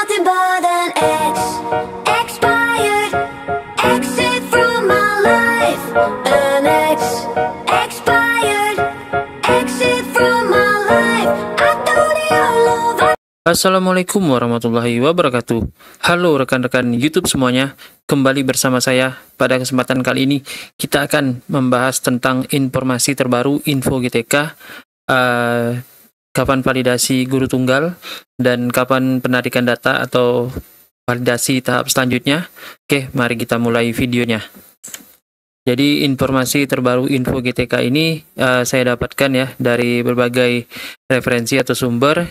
nothing but an ex, expired, exit from my life. An ex, expired, exit from my life. I thought your love. Assalamualaikum warahmatullahi wabarakatuh. Halo rekan-rekan YouTube semuanya, kembali bersama saya. Pada kesempatan kali ini kita akan membahas tentang informasi terbaru Info GTK, kapan validasi guru tunggal dan kapan penarikan data atau validasi tahap selanjutnya. Oke, mari kita mulai videonya. Jadi informasi terbaru Info GTK ini saya dapatkan ya dari berbagai referensi atau sumber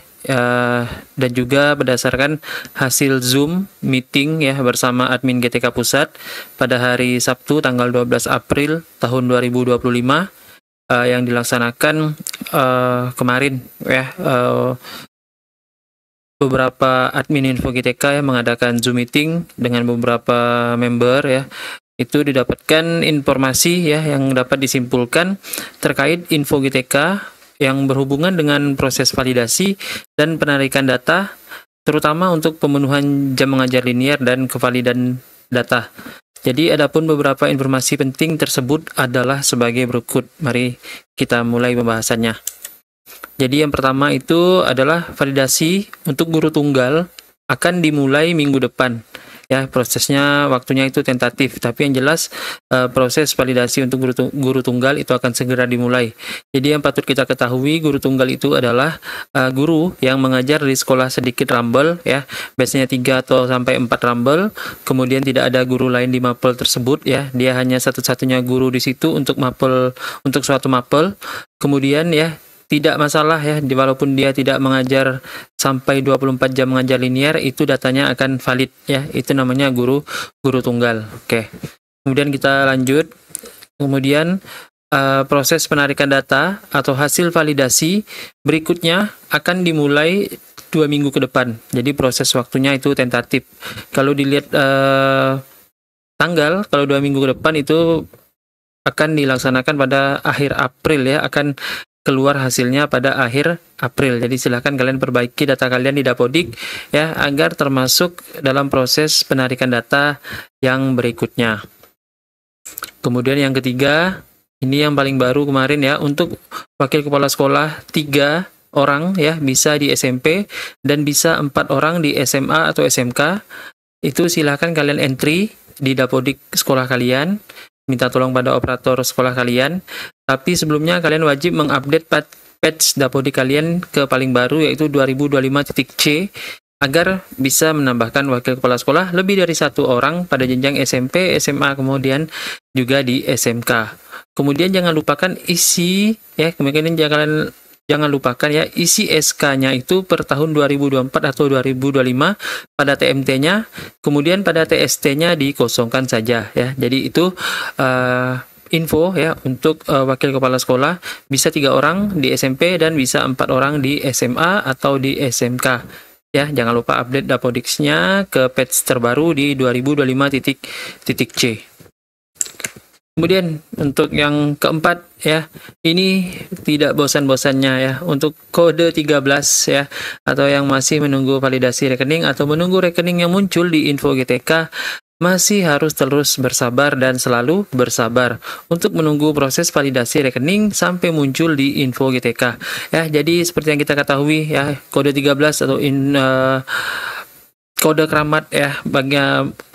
dan juga berdasarkan hasil Zoom meeting ya bersama admin GTK Pusat pada hari Sabtu tanggal 12 April tahun 2025 yang dilaksanakan kemarin ya. Beberapa admin Info GTK yang mengadakan Zoom meeting dengan beberapa member ya. Itu didapatkan informasi ya yang dapat disimpulkan terkait Info GTK yang berhubungan dengan proses validasi dan penarikan data, terutama untuk pemenuhan jam mengajar linear dan kevalidan data. Jadi adapun beberapa informasi penting tersebut adalah sebagai berikut. Mari kita mulai pembahasannya. Jadi yang pertama itu adalah validasi untuk guru tunggal akan dimulai minggu depan. Ya, prosesnya waktunya itu tentatif, tapi yang jelas proses validasi untuk guru tunggal itu akan segera dimulai. Jadi yang patut kita ketahui, guru tunggal itu adalah guru yang mengajar di sekolah sedikit rambel ya, biasanya 3 atau sampai 4 rambel. Kemudian tidak ada guru lain di mapel tersebut ya. Dia hanya satu-satunya guru di situ untuk mapel, untuk suatu mapel. Kemudian ya tidak masalah ya, walaupun dia tidak mengajar sampai 24 jam mengajar linear, itu datanya akan valid ya. Itu namanya guru tunggal. Oke. Kemudian kita lanjut. Kemudian proses penarikan data atau hasil validasi berikutnya akan dimulai 2 minggu ke depan. Jadi proses waktunya itu tentatif. Kalau dilihat tanggal, kalau 2 minggu ke depan itu akan dilaksanakan pada akhir April ya, akan keluar hasilnya pada akhir April. Jadi silahkan kalian perbaiki data kalian di Dapodik ya, agar termasuk dalam proses penarikan data yang berikutnya. Kemudian yang ketiga, ini yang paling baru kemarin ya, untuk wakil kepala sekolah 3 orang ya, bisa di SMP dan bisa 4 orang di SMA atau SMK. Itu silahkan kalian entry di Dapodik sekolah kalian, minta tolong pada operator sekolah kalian. Tapi sebelumnya kalian wajib mengupdate patch Dapodik kalian ke paling baru, yaitu 2025.c, agar bisa menambahkan wakil kepala sekolah lebih dari 1 orang pada jenjang SMP, SMA, kemudian juga di SMK. Kemudian jangan lupakan isi ya, kemungkinan jangan lupakan ya, isi SK-nya itu per tahun 2024 atau 2025 pada TMT-nya, kemudian pada TST-nya dikosongkan saja ya. Jadi itu info ya untuk wakil kepala sekolah, bisa 3 orang di SMP dan bisa 4 orang di SMA atau di SMK ya. Jangan lupa update Dapodiks-nya ke patch terbaru di 2025.c. Kemudian untuk yang keempat ya, ini tidak bosan-bosannya ya, untuk kode 13 ya, atau yang masih menunggu validasi rekening atau menunggu rekening yang muncul di Info GTK, masih harus terus bersabar dan selalu bersabar untuk menunggu proses validasi rekening sampai muncul di Info GTK ya. Jadi seperti yang kita ketahui ya, kode 13 atau kode keramat ya, bagi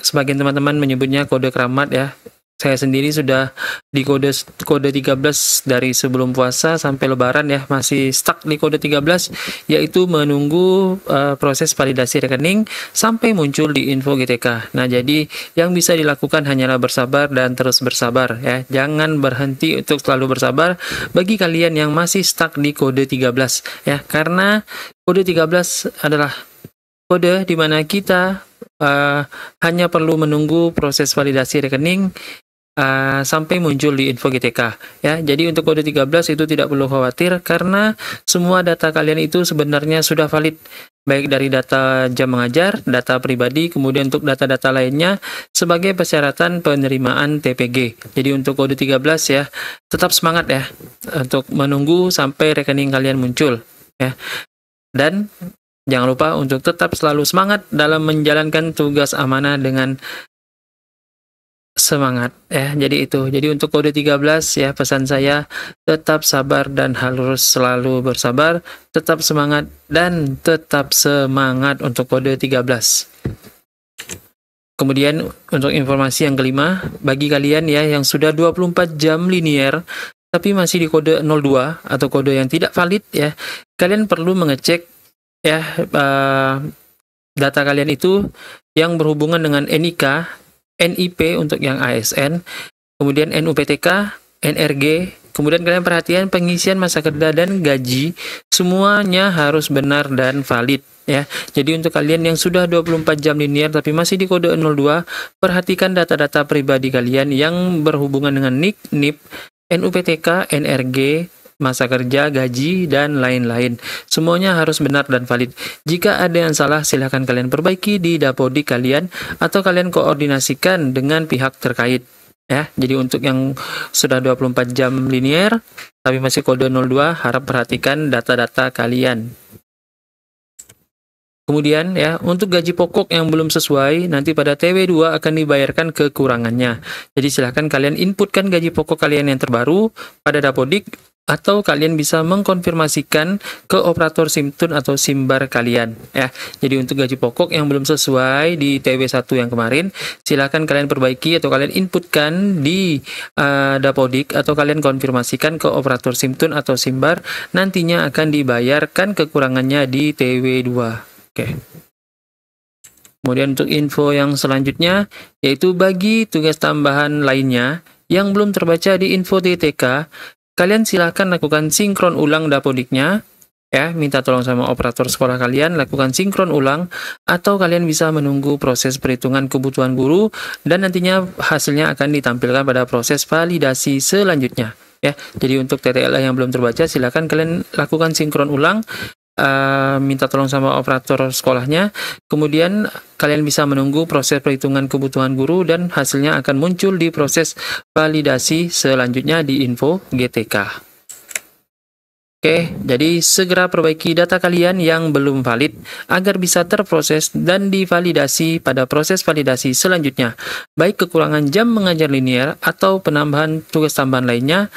sebagian teman-teman menyebutnya kode keramat ya. Saya sendiri sudah di kode 13 dari sebelum puasa sampai lebaran ya, masih stuck di kode 13, yaitu menunggu proses validasi rekening sampai muncul di Info GTK. Nah, jadi yang bisa dilakukan hanyalah bersabar dan terus bersabar ya. Jangan berhenti untuk selalu bersabar bagi kalian yang masih stuck di kode 13 ya, karena kode 13 adalah kode di mana kita hanya perlu menunggu proses validasi rekening sampai muncul di Info GTK ya. Jadi untuk kode 13 itu tidak perlu khawatir, karena semua data kalian itu sebenarnya sudah valid, baik dari data jam mengajar, data pribadi, kemudian untuk data-data lainnya sebagai persyaratan penerimaan TPG. Jadi untuk kode 13 ya, tetap semangat ya untuk menunggu sampai rekening kalian muncul ya. Dan Jangan lupa untuk tetap selalu semangat dalam menjalankan tugas amanah dengan semangat ya. Jadi untuk kode 13 ya, pesan saya tetap sabar dan harus selalu bersabar, tetap semangat dan tetap semangat untuk kode 13. Kemudian untuk informasi yang kelima, bagi kalian ya yang sudah 24 jam linear tapi masih di kode 02 atau kode yang tidak valid ya, kalian perlu mengecek ya data kalian itu yang berhubungan dengan NIK, NIP untuk yang ASN, kemudian NUPTK, NRG, kemudian kalian perhatian pengisian masa kerja dan gaji, semuanya harus benar dan valid ya. Jadi untuk kalian yang sudah 24 jam linear tapi masih di kode 02, perhatikan data-data pribadi kalian yang berhubungan dengan NIK, NIP, NUPTK, NRG, masa kerja, gaji, dan lain-lain. Semuanya harus benar dan valid. Jika ada yang salah, silahkan kalian perbaiki di Dapodik kalian atau kalian koordinasikan dengan pihak terkait. Ya, jadi untuk yang sudah 24 jam linear tapi masih kode 02, harap perhatikan data-data kalian. Kemudian ya, untuk gaji pokok yang belum sesuai, nanti pada TW2 akan dibayarkan kekurangannya. Jadi silahkan kalian inputkan gaji pokok kalian yang terbaru pada Dapodik, atau kalian bisa mengkonfirmasikan ke operator SIMTUN atau SIMBAR kalian ya. Jadi untuk gaji pokok yang belum sesuai di TW1 yang kemarin, silahkan kalian perbaiki atau kalian inputkan di Dapodik, atau kalian konfirmasikan ke operator SIMTUN atau SIMBAR, nantinya akan dibayarkan kekurangannya di TW2. Oke. Kemudian untuk info yang selanjutnya, yaitu bagi tugas tambahan lainnya yang belum terbaca di info TTK, kalian silahkan lakukan sinkron ulang Dapodiknya, ya, minta tolong sama operator sekolah kalian, lakukan sinkron ulang, atau kalian bisa menunggu proses perhitungan kebutuhan guru, dan nantinya hasilnya akan ditampilkan pada proses validasi selanjutnya. Ya, jadi untuk TTLA yang belum terbaca, silahkan kalian lakukan sinkron ulang, minta tolong sama operator sekolahnya, kemudian kalian bisa menunggu proses perhitungan kebutuhan guru dan hasilnya akan muncul di proses validasi selanjutnya di info GTK. Oke, jadi segera perbaiki data kalian yang belum valid agar bisa terproses dan divalidasi pada proses validasi selanjutnya, baik kekurangan jam mengajar linear atau penambahan tugas tambahan lainnya.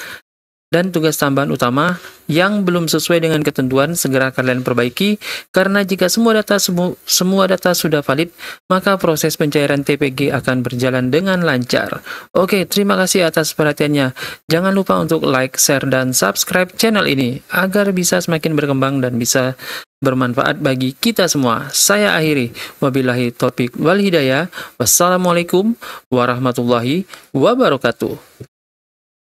Dan tugas tambahan utama yang belum sesuai dengan ketentuan segera kalian perbaiki, karena jika semua data sudah valid, maka proses pencairan TPG akan berjalan dengan lancar. Oke, terima kasih atas perhatiannya. Jangan lupa untuk like, share, dan subscribe channel ini agar bisa semakin berkembang dan bisa bermanfaat bagi kita semua. Saya akhiri. Wabillahi taufiq wal hidayah. Wassalamualaikum warahmatullahi wabarakatuh.